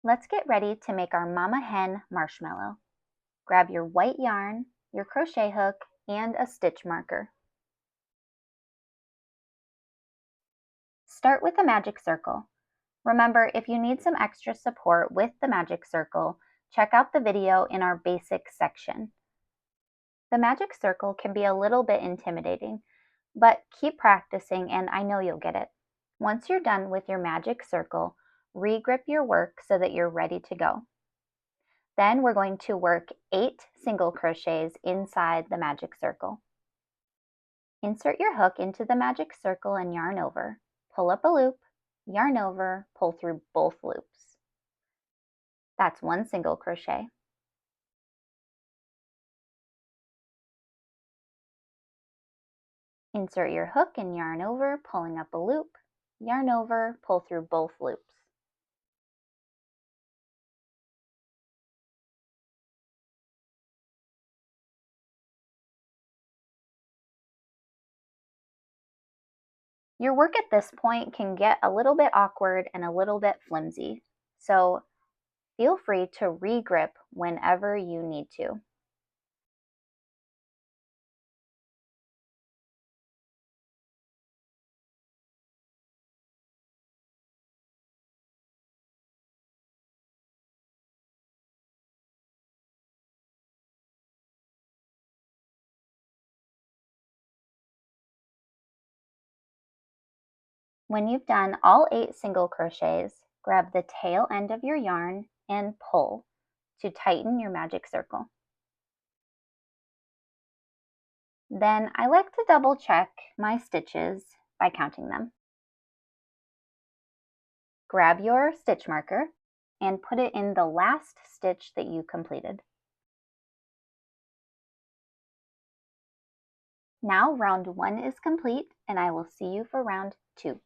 Let's get ready to make our Mama Hen marshmallow. Grab your white yarn, your crochet hook, and a stitch marker. Start with a magic circle. Remember, if you need some extra support with the magic circle, check out the video in our basics section. The magic circle can be a little bit intimidating, but keep practicing and I know you'll get it. Once you're done with your magic circle, re-grip your work so that you're ready to go. Then we're going to work 8 single crochets inside the magic circle. Insert your hook into the magic circle and yarn over. Pull up a loop, yarn over, pull through both loops. That's 1 single crochet. Insert your hook and yarn over, pulling up a loop, yarn over, pull through both loops. Your work at this point can get a little bit awkward and a little bit flimsy, so feel free to re-grip whenever you need to. When you've done all 8 single crochets, grab the tail end of your yarn and pull to tighten your magic circle. Then I like to double check my stitches by counting them. Grab your stitch marker and put it in the last stitch that you completed. Now round 1 is complete and I will see you for round 2.